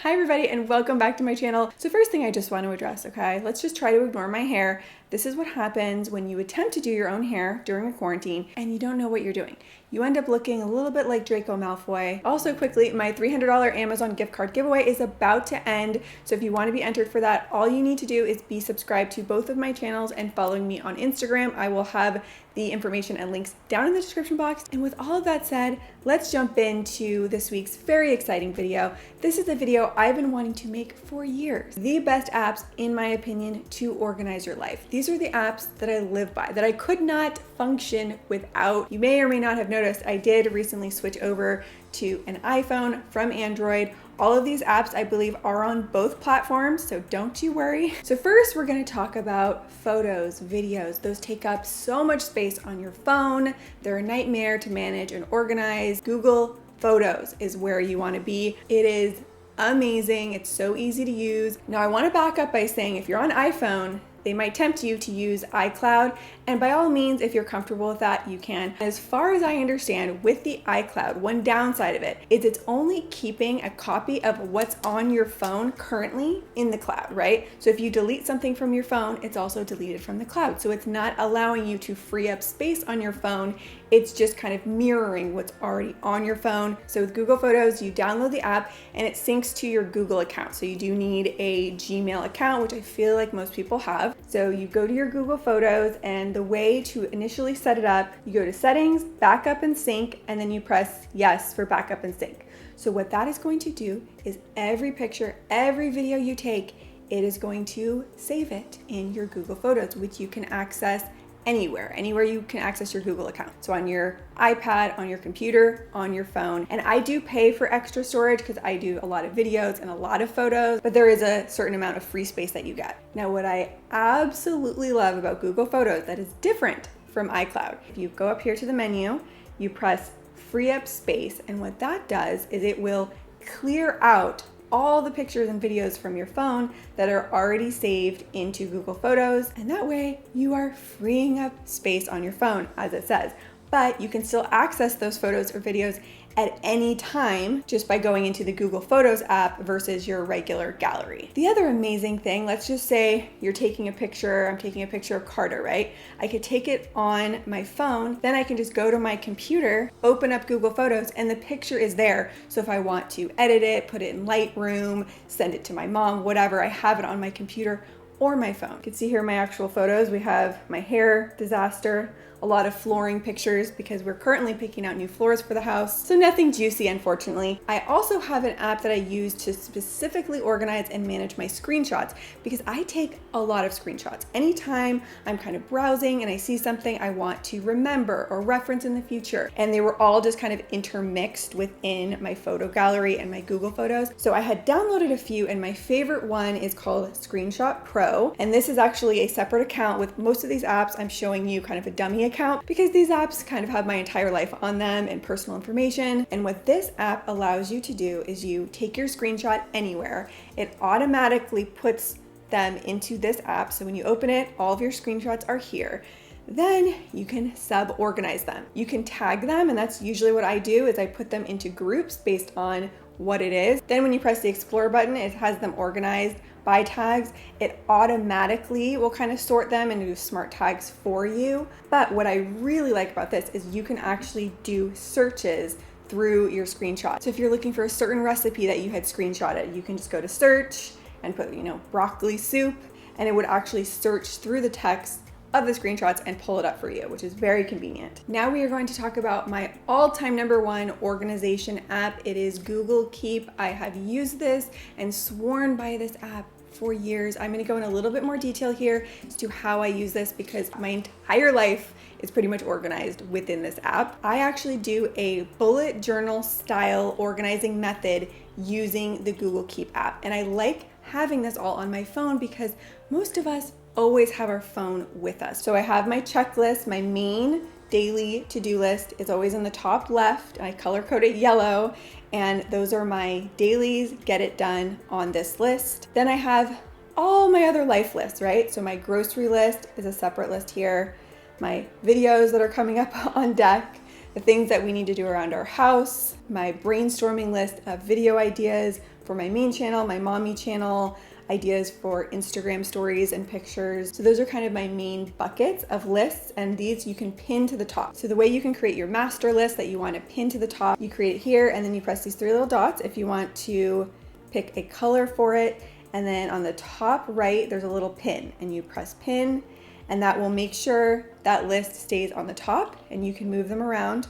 Hi everybody and welcome back to my channel. So first thing I just want to address, okay? Let's just try to ignore my hair. This is what happens when you attempt to do your own hair during a quarantine and you don't know what you're doing. You end up looking a little bit like Draco Malfoy. Also quickly, my $300 Amazon gift card giveaway is about to end. So if you want to be entered for that, all you need to do is be subscribed to both of my channels and following me on Instagram. I will have the information and links down in the description box. And with all of that said, let's jump into this week's very exciting video. This is a video I've been wanting to make for years. The best apps, in my opinion, to organize your life. These are the apps that I live by, that I could not function without. You may or may not have noticed, I did recently switch over to an iPhone from Android. All of these apps, I believe, are on both platforms, so don't you worry. So first, we're gonna talk about photos, videos. Those take up so much space on your phone. They're a nightmare to manage and organize. Google Photos is where you wanna be. It is amazing. It's so easy to use. Now, I wanna back up by saying if you're on iPhone, they might tempt you to use iCloud, and by all means, if you're comfortable with that, you can. As far as I understand, with the iCloud, one downside of it is it's only keeping a copy of what's on your phone currently in the cloud, right? So if you delete something from your phone, it's also deleted from the cloud. So it's not allowing you to free up space on your phone. It's just kind of mirroring what's already on your phone. So with Google Photos, you download the app and it syncs to your Google account. So you do need a Gmail account, which I feel like most people have. So you go to your Google Photos, and the way to initially set it up, you go to settings, backup and sync, and then you press yes for backup and sync. So what that is going to do is every picture, every video you take, it is going to save it in your Google Photos, which you can access anywhere you can access your Google account. So on your iPad, on your computer, on your phone. And I do pay for extra storage because I do a lot of videos and a lot of photos, but there is a certain amount of free space that you get. Now, what I absolutely love about Google Photos that is different from iCloud, if you go up here to the menu, you press free up space, and what that does is it will clear out all the pictures and videos from your phone that are already saved into Google Photos. And that way you are freeing up space on your phone, as it says. But you can still access those photos or videos at any time just by going into the Google Photos app versus your regular gallery. The other amazing thing, let's just say you're taking a picture, I'm taking a picture of Carter, right? I could take it on my phone, then I can just go to my computer, open up Google Photos, and the picture is there. So if I want to edit it, put it in Lightroom, send it to my mom, whatever, I have it on my computer or my phone. You can see here my actual photos. We have my hair disaster, a lot of flooring pictures because we're currently picking out new floors for the house. So nothing juicy, unfortunately. I also have an app that I use to specifically organize and manage my screenshots because I take a lot of screenshots. Anytime I'm kind of browsing and I see something I want to remember or reference in the future, and they were all just kind of intermixed within my photo gallery and my Google Photos. So I had downloaded a few, and my favorite one is called Screenshot Pro. And this is actually a separate account. With most of these apps, I'm showing you kind of a dummy account because these apps kind of have my entire life on them and personal information. And what this app allows you to do is you take your screenshot anywhere. It automatically puts them into this app. So when you open it, all of your screenshots are here. Then you can sub-organize them. You can tag them, and that's usually what I do is I put them into groups based on what it is. Then when you press the Explore button, it has them organized by tags. It automatically will kind of sort them into smart tags for you. But what I really like about this is you can actually do searches through your screenshot. So if you're looking for a certain recipe that you had screenshotted, you can just go to search and put, broccoli soup, and it would actually search through the text of the screenshots and pull it up for you, which is very convenient. Now we are going to talk about my all-time #1 organization app. It is Google Keep. I have used this and sworn by this app for years. I'm going to go in a little bit more detail here as to how I use this because my entire life is pretty much organized within this app. I actually do a bullet journal style organizing method using the Google Keep app. And I like having this all on my phone because most of us always have our phone with us. So I have my checklist, my main daily to-do list is always in the top left. I color code it yellow, and those are my dailies, get it done on this list. Then I have all my other life lists, right? So my grocery list is a separate list here. My videos that are coming up on deck, the things that we need to do around our house, my brainstorming list of video ideas for my main channel, my mommy channel, ideas for Instagram stories and pictures. So those are kind of my main buckets of lists, and these you can pin to the top. So the way you can create your master list that you want to pin to the top, you create it here, and then you press these 3 little dots if you want to pick a color for it. And then on the top right, there's a little pin, and you press pin, and that will make sure that list stays on the top, and you can move them around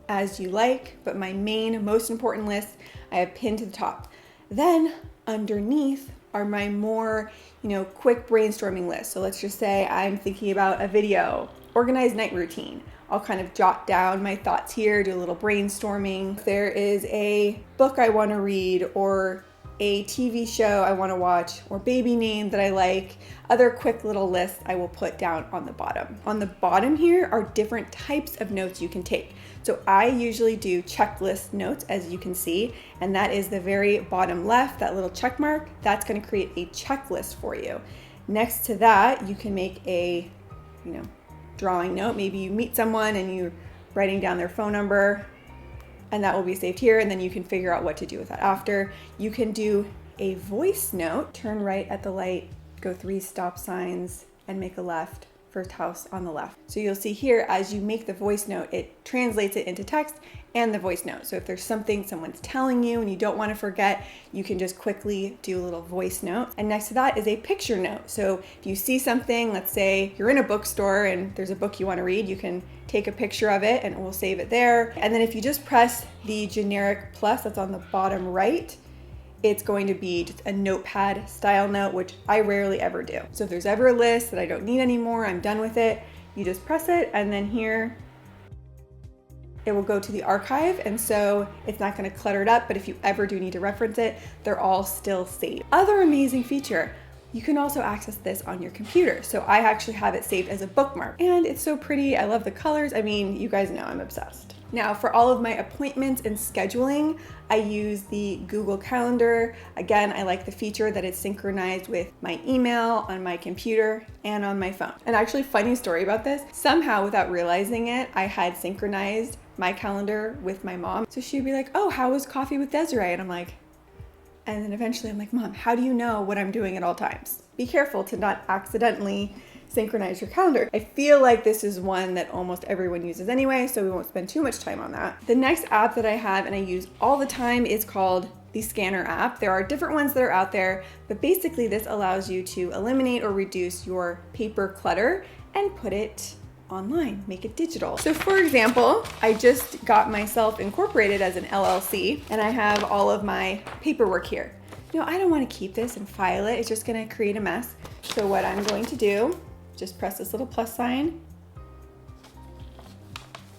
as you like. But my main, most important list, I have pinned to the top. Then underneath are my more, quick brainstorming lists. So let's just say I'm thinking about a video, organized night routine. I'll kind of jot down my thoughts here, do a little brainstorming. If there is a book I want to read, or a TV show I want to watch, or baby name that I like, other quick little lists I will put down on the bottom. On the bottom here are different types of notes you can take. So I usually do checklist notes, as you can see, and that is the very bottom left, that little check mark. That's going to create a checklist for you. Next to that, you can make a, drawing note. Maybe you meet someone and you're writing down their phone number, and that will be saved here, and then you can figure out what to do with that after. You can do a voice note, turn right at the light, go 3 stop signs, and make a left, first house on the left. So you'll see here, as you make the voice note, it translates it into text and the voice note. So if there's something someone's telling you and you don't want to forget, you can just quickly do a little voice note. And next to that is a picture note. So if you see something, let's say you're in a bookstore and there's a book you want to read, you can take a picture of it and it will save it there. And then if you just press the generic plus that's on the bottom right, it's going to be just a notepad style note, which I rarely ever do. So if there's ever a list that I don't need anymore, I'm done with it, you just press it, and then here it will go to the archive, and so it's not going to clutter it up, but if you ever do need to reference it, they're all still saved. Other amazing feature, you can also access this on your computer. So I actually have it saved as a bookmark, and it's so pretty. I love the colors. I mean, you guys know I'm obsessed. Now, for all of my appointments and scheduling, I use the Google Calendar. Again, I like the feature that it's synchronized with my email on my computer and on my phone. And actually, funny story about this, somehow without realizing it, I had synchronized my calendar with my mom. So she'd be like, "Oh, how was coffee with Desiree?" And I'm like, and then eventually I'm like, "Mom, how do you know what I'm doing at all times?" Be careful to not accidentally synchronize your calendar. I feel like this is one that almost everyone uses anyway, so we won't spend too much time on that. The next app that I have and I use all the time is called the Scanner app. There are different ones that are out there, but basically this allows you to eliminate or reduce your paper clutter and put it online, make it digital. So for example, I just got myself incorporated as an LLC, and I have all of my paperwork here. I don't want to keep this and file it. It's just going to create a mess. So what I'm going to do, just press this little plus sign.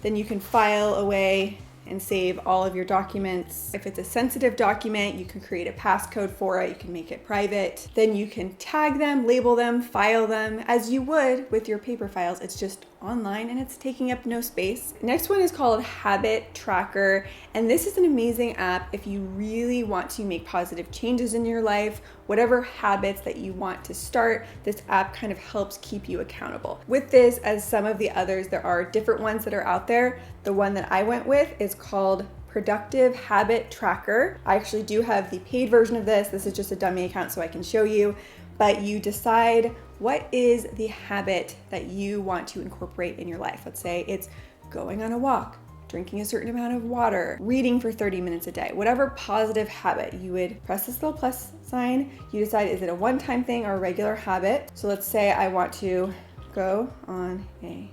Then you can file away and save all of your documents. If it's a sensitive document, you can create a passcode for it. You can make it private. Then you can tag them, label them, file them as you would with your paper files. It's just online and it's taking up no space. Next one is called Habit Tracker. And this is an amazing app if you really want to make positive changes in your life, whatever habits that you want to start, this app kind of helps keep you accountable. With this, as some of the others, there are different ones that are out there. The one that I went with is called Productive Habit Tracker. I actually do have the paid version of this. This is just a dummy account so I can show you, but you decide what is the habit that you want to incorporate in your life. Let's say it's going on a walk, drinking a certain amount of water, reading for 30 minutes a day, whatever positive habit. You would press this little plus sign. You decide, is it a one-time thing or a regular habit? So let's say I want to go on a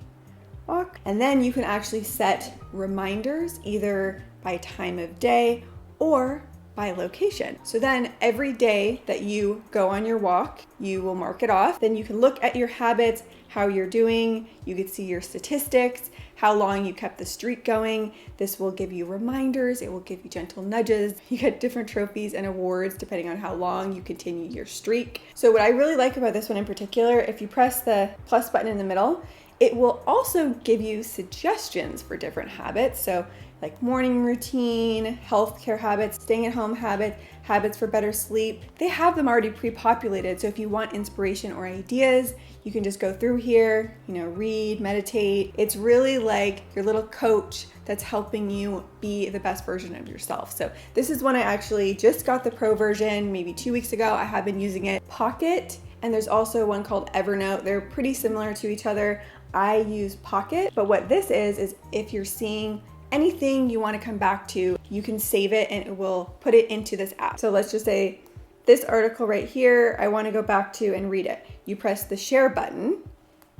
walk, and then you can actually set reminders either by time of day or by location. So then every day that you go on your walk, you will mark it off. Then you can look at your habits, how you're doing. You can see your statistics, how long you kept the streak going. This will give you reminders. It will give you gentle nudges. You get different trophies and awards depending on how long you continue your streak. So what I really like about this one in particular, if you press the plus button in the middle, it will also give you suggestions for different habits. So like morning routine, healthcare habits, staying at home habits, habits for better sleep. They have them already pre-populated. So if you want inspiration or ideas, you can just go through here, read, meditate. It's really like your little coach that's helping you be the best version of yourself. So this is one I actually just got the pro version maybe 2 weeks ago. I have been using it. Pocket, and there's also one called Evernote. They're pretty similar to each other. I use Pocket, but what this is if you're seeing anything you want to come back to, you can save it and it will put it into this app. So let's just say this article right here, I want to go back to and read it. You press the share button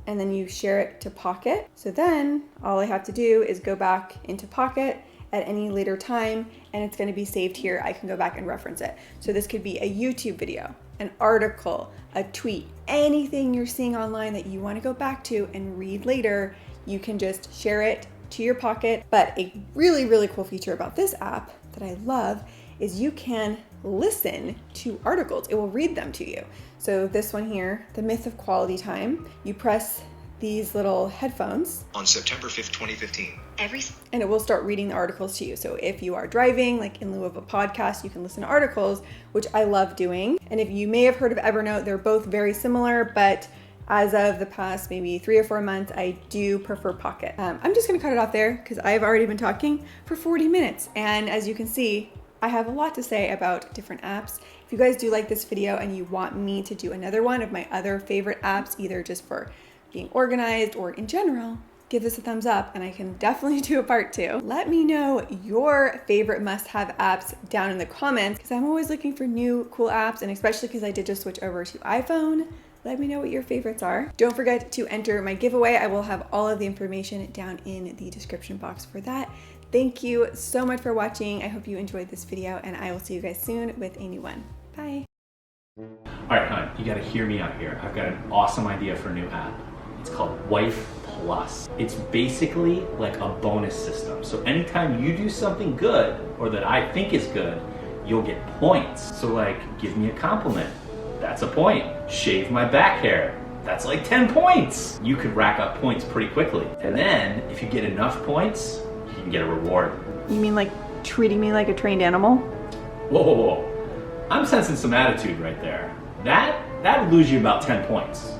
and then you share it to Pocket. So then all I have to do is go back into Pocket at any later time and it's going to be saved here. I can go back and reference it. So this could be a YouTube video, an article, a tweet, anything you're seeing online that you want to go back to and read later, you can just share it to your Pocket. But a really, really cool feature about this app that I love is you can listen to articles. It will read them to you. So this one here, The Myth of Quality Time, you press these little headphones. On September 5th, 2015. And it will start reading the articles to you. So if you are driving, like in lieu of a podcast, you can listen to articles, which I love doing. And if you may have heard of Evernote, they're both very similar, but as of the past maybe 3 or 4 months, I do prefer Pocket. I'm just gonna cut it off there because I've already been talking for 40 minutes. And as you can see, I have a lot to say about different apps. If you guys do like this video and you want me to do another one of my other favorite apps, either just for being organized or in general, give this a thumbs up and I can definitely do a part 2. Let me know your favorite must-have apps down in the comments because I'm always looking for new cool apps, and especially because I did just switch over to iPhone. Let me know what your favorites are. Don't forget to enter my giveaway. I will have all of the information down in the description box for that. Thank you so much for watching. I hope you enjoyed this video and I will see you guys soon with a new one. Bye. All right, hon, you gotta hear me out here. I've got an awesome idea for a new app. It's called Wife Plus. It's basically like a bonus system. So anytime you do something good or that I think is good, you'll get points. So like, give me a compliment. That's a point. Shave my back hair. That's like 10 points. You could rack up points pretty quickly. And then if you get enough points, you can get a reward. You mean like treating me like a trained animal? Whoa, whoa, whoa. I'm sensing some attitude right there. That would lose you about 10 points.